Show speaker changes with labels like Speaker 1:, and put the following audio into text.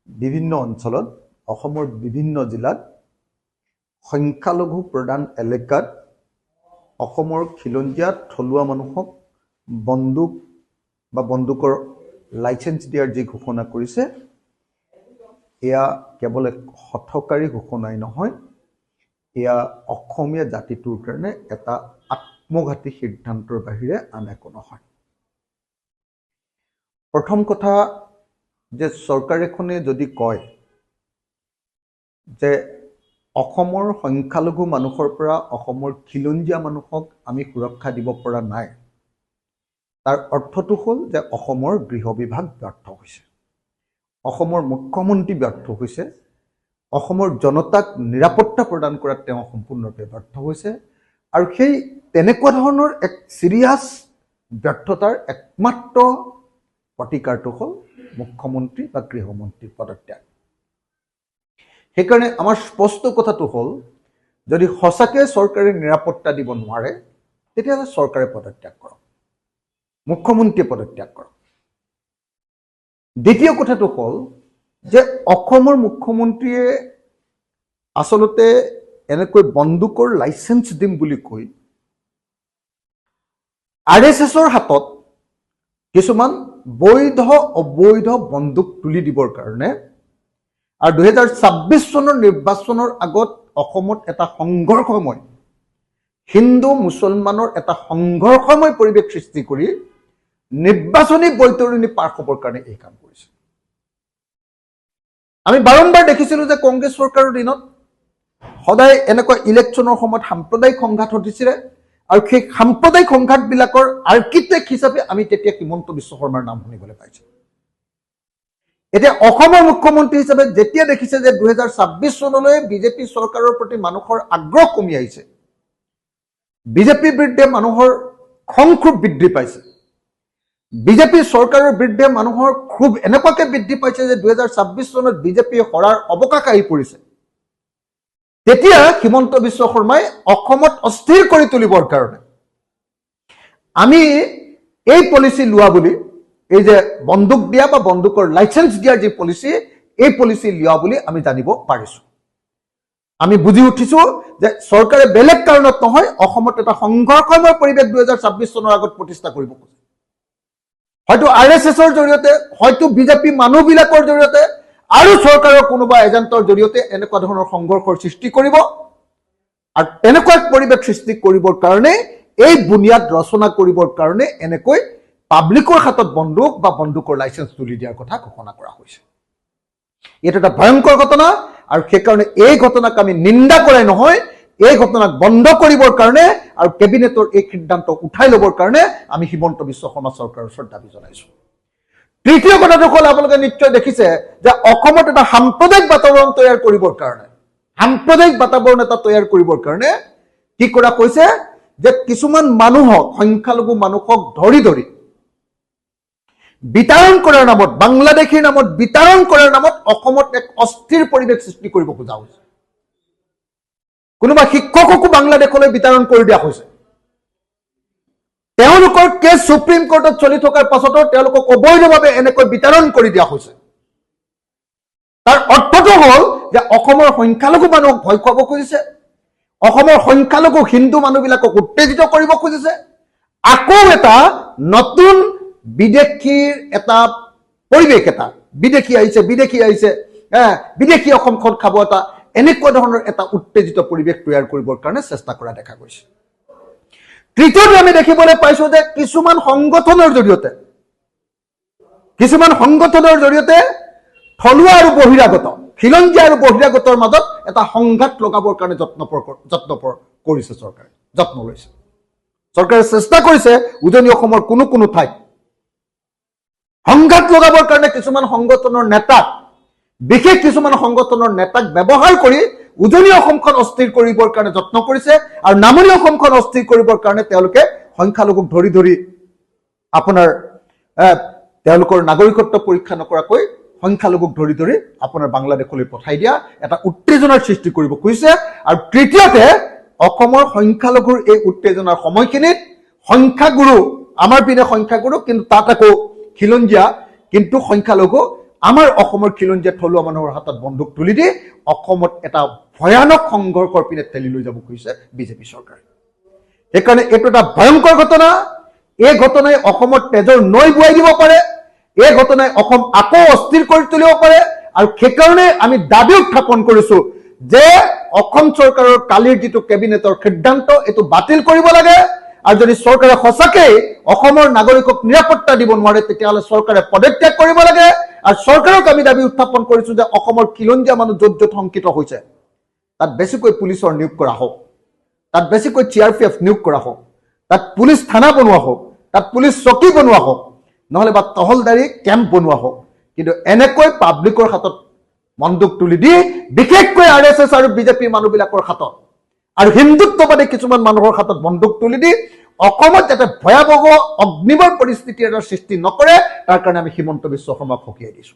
Speaker 1: বিভিন্ন অঞ্চলত অসমৰ বিভিন্ন জিলাত সংখ্যালঘু প্ৰধান এলেকাত অসমৰ খিলঞ্জীয়া থলুৱা মানুহক বন্দুক বা বন্দুকৰ লাইসেন্স দিয়াৰ যি ঘোষণা কৰিছে এয়া কেৱল এক হঠকাৰী ঘোষণাই নহয়, এয়া অসমীয়া জাতিটোৰ কাৰণে এটা আত্মঘাতী সিদ্ধান্তৰ বাহিৰে আন একো নহয়। প্ৰথম কথা যে চৰকাৰ এখনে যদি কয় যে অসমৰ সংখ্যালঘু মানুহৰ পৰা অসমৰ খিলঞ্জীয়া মানুহক আমি সুৰক্ষা দিব পৰা নাই, তাৰ অৰ্থটো হ'ল যে অসমৰ গৃহ বিভাগ ব্যৰ্থ হৈছে, অসমৰ মুখ্যমন্ত্ৰী ব্যৰ্থ হৈছে, অসমৰ জনতাক নিৰাপত্তা প্ৰদান কৰাত তেওঁ সম্পূৰ্ণৰূপে ব্যৰ্থ হৈছে। আৰু সেই তেনেকুৱা ধৰণৰ এক চিৰিয়াছ ব্যৰ্থতাৰ একমাত্ৰ প্ৰতিকাৰটো হ'ল মুখ্যমন্ত্ৰী বা গৃহমন্ত্ৰীৰ পদত্যাগ। সেইকাৰণে আমাৰ স্পষ্ট কথাটো হ'ল, যদি সঁচাকৈ চৰকাৰে নিৰাপত্তা দিব নোৱাৰে তেতিয়াহ'লে চৰকাৰে পদত্যাগ কৰক, মুখ্যমন্ত্ৰীয়ে পদত্যাগ কৰক। দ্বিতীয় কথাটো হ'ল যে অসমৰ মুখ্যমন্ত্ৰীয়ে আচলতে এনেকৈ বন্দুকৰ লাইসেন্স দিম বুলি কৈ RSSৰ হাতত কিছুমান বৈধ অবৈধ বন্দুক তুলি দিবৰ কাৰণে আৰু 2026 চনৰ নিৰ্বাচনৰ আগত অসমত এটা সংঘৰ্ষময় হিন্দু মুছলমানৰ এটা সংঘৰ্ষময় পৰিৱেশ সৃষ্টি কৰি নিৰ্বাচনী বৈতৰণি পাৰ হ'বৰ কাৰণে এই কাম কৰিছে। আমি বাৰম্বাৰ দেখিছিলোঁ যে কংগ্ৰেছ চৰকাৰৰ দিনত সদায় এনেকুৱা ইলেকশ্যনৰ সময়ত সাম্প্ৰদায়িক সংঘাত ঘটিছিলে আৰু সেই সাম্প্ৰদায়িক সংঘাতবিলাকৰ আৰ্কিটেক্ট হিচাপে আমি তেতিয়া হিমন্ত বিশ্ব শৰ্মাৰ নাম শুনিবলৈ পাইছোঁ। এতিয়া অসমৰ মুখ্যমন্ত্ৰী হিচাপে যেতিয়া দেখিছে যে 2026 চনলৈ বিজেপি চৰকাৰৰ প্ৰতি মানুহৰ আগ্ৰহ কমি আহিছে, বিজেপিৰ বিৰুদ্ধে মানুহৰ খং ক্ষোভ বৃদ্ধি পাইছে, বিজেপি চৰকাৰৰ বিৰুদ্ধে মানুহৰ ক্ষোভ এনেকুৱাকৈ বৃদ্ধি পাইছে যে 2026 চনত বিজেপি হৰাৰ অৱকাশ আহি পৰিছে, তেতিয়া হিমন্ত বিশ্ব শৰ্মাই অসমত অস্থিৰ কৰি তুলিবৰ কাৰণে আমি এই পলিচি লোৱা বুলি, এই যে বন্দুক দিয়া বা বন্দুকৰ লাইসেন্স দিয়াৰ যি পলিচি, এই পলিচি লোৱা বুলি আমি জানিব পাৰিছোঁ। আমি বুজি উঠিছোঁ যে চৰকাৰে বেলেগ কাৰণত নহয়, অসমত এটা সংঘৰ্ষময় পৰিৱেশ 2026 চনৰ আগত প্ৰতিষ্ঠা কৰিব খোজে। হয়তো RSSৰ জৰিয়তে, হয়তো বিজেপি মানুহবিলাকৰ জৰিয়তে আৰু চৰকাৰৰ কোনোবা এজেণ্টৰ জৰিয়তে এনেকুৱা ধৰণৰ সংঘৰ্ষৰ সৃষ্টি কৰিব, আৰু তেনেকুৱা পৰিৱেশ সৃষ্টি কৰিবৰ কাৰণে এই বুনিয়াদ ৰচনা কৰিবৰ কাৰণে এনেকৈ পাব্লিকৰ হাতত বন্দুক বা বন্দুকৰ লাইসেন্স তুলি দিয়াৰ কথা ঘোষণা কৰা হৈছে। এইটো এটা ভয়ংকৰ ঘটনা, আৰু সেইকাৰণে এই ঘটনাক আমি নিন্দা কৰাই নহয়, এই ঘটনাক বন্ধ কৰিবৰ কাৰণে আৰু কেবিনেটৰ এই সিদ্ধান্ত উঠাই ল'বৰ কাৰণে আমি হিমন্ত বিশ্ব শৰ্মা চৰকাৰৰ ওচৰত দাবী জনাইছোঁ। তৃতীয় কথাটো হ'ল, আপোনালোকে নিশ্চয় দেখিছে যে অসমত এটা সাম্প্ৰদায়িক বাতাবৰণ তৈয়াৰ কৰিবৰ কাৰণে, সাম্প্ৰদায়িক বাতাবৰণ এটা তৈয়াৰ কৰিবৰ কাৰণে কি কৰা হৈছে যে কিছুমান মানুহক, সংখ্যালঘু মানুহক ধৰি ধৰি বিতাড়ন কৰাৰ নামত, বাংলাদেশীৰ নামত বিতাড়ন কৰাৰ নামত অসমত এক অস্থিৰ পৰিৱেশ সৃষ্টি কৰিব খোজা হৈছে। কোনোবা শিক্ষককো বাংলাদেশলৈ বিতাড়ন কৰি দিয়া হৈছে। তেওঁলোকৰ কেছ সুপ্ৰিম কোৰ্টত চলি থকাৰ পাছতো তেওঁলোকক অবৈধভাৱে এনেকৈ বিতাড়ন কৰি দিয়া হৈছে। তাৰ অৰ্থটো হ'ল যে অসমৰ সংখ্যালঘু মানুহক ভয় খুৱাব খুজিছে, অসমৰ সংখ্যালঘু হিন্দু মানুহবিলাকক উত্তেজিত কৰিব খুজিছে, আকৌ এটা নতুন বিদেশীৰ এটা পৰিৱেশ, এটা বিদেশী আহিছে বিদেশী অসমখন খাব, এটা এনেকুৱা ধৰণৰ এটা উত্তেজিত পৰিৱেশ তৈয়াৰ কৰিবৰ কাৰণে চেষ্টা কৰা দেখা গৈছে। তৃতীয়তে আমি দেখিবলৈ পাইছো যে কিছুমান সংগঠনৰ জৰিয়তে থলুৱা আৰু বহিৰাগত, খিলঞ্জীয়া আৰু বহিৰাগতৰ মাজত এটা সংঘাত লগাবৰ কাৰণে যত্ন কৰিছে চৰকাৰে, যত্ন লৈছে। চৰকাৰে চেষ্টা কৰিছে উজনি অসমৰ কোনো কোনো ঠাইত সংঘাত লগাবৰ কাৰণে কিছুমান সংগঠনৰ নেতাক, বিশেষ কিছুমান সংগঠনৰ নেতাক ব্যৱহাৰ কৰি উজনি অসমখন অস্থিৰ কৰিবৰ কাৰণে যত্ন কৰিছে, আৰু নামনি অসমখন অস্থিৰ কৰিবৰ কাৰণে তেওঁলোকে সংখ্যালঘুক ধৰি ধৰি আপোনাৰ তেওঁলোকৰ নাগৰিকত্ব পৰীক্ষা নকৰাকৈ সংখ্যালঘুক ধৰি ধৰি আপোনাৰ বাংলাদেশলৈ পঠাই দিয়া এটা উত্তেজনাৰ সৃষ্টি কৰিব খুজিছে। আৰু তৃতীয়তে অসমৰ সংখ্যালঘুৰ এই উত্তেজনাৰ সময়খিনিত সংখ্যাগুৰু, আমাৰ পিনে সংখ্যাগুৰু, কিন্তু তাত আকৌ খিলঞ্জীয়া, কিন্তু সংখ্যালঘু আমাৰ অসমৰ খিলঞ্জীয়া থলুৱা মানুহৰ হাতত বন্দুক তুলি দি অসমত এটা ভয়ানক সংঘৰ্ষৰ পিনে ঠেলি লৈ যাব খুজিছে বিজেপি চৰকাৰে সেইকাৰণে এইটো এটা ভয়ংকৰ ঘটনা এই ঘটনাই অসমত তেজৰ নৈ বুৱাই দিব পাৰে এই ঘটনাই অসম আকৌ অস্থিৰ কৰি তুলিব পাৰে আৰু সেইকাৰণে আমি দাবী উত্থাপন কৰিছো যে অসম চৰকাৰৰ কালিৰ যিটো কেবিনেটৰ সিদ্ধান্ত এইটো বাতিল কৰিব লাগে আৰু যদি চৰকাৰে সঁচাকে অসমৰ নাগৰিকক নিৰাপত্তা দিব নোৱাৰে তেতিয়াহ'লে চৰকাৰে পদত্যাগ কৰিব লাগে আৰু চৰকাৰক আমি দাবী উত্থাপন কৰিছো যে অসমৰ খিলঞ্জীয়া মানুহ য'ত য'ত শংকিত হৈছে তাত বেছিকৈ পুলিচৰ নিয়োগ কৰা হোক তাত বেছিকৈ CRPF নিয়োগ কৰা হোক তাত পুলিচ থানা বনোৱা হোক তাত পুলিচ চকী বনোৱা হোক নহলে বা তহলদাৰী কেম্প বনোৱা হোক কিন্তু এনেকৈ পাব্লিকৰ হাতত বন্দুক তুলি দি বিশেষকৈ RSS আৰু বিজেপি মানুহবিলাকৰ হাতত আৰু হিন্দুত্ববাদী কিছুমান মানুহৰ হাতত বন্দুক তুলি দি অসমত যাতে ভয়াৱহ অগ্নিবৰ পৰিস্থিতি এটা সৃষ্টি নকৰে তাৰ কাৰণে আমি হিমন্ত বিশ্ব শৰ্মাক সকীয়াই দিছো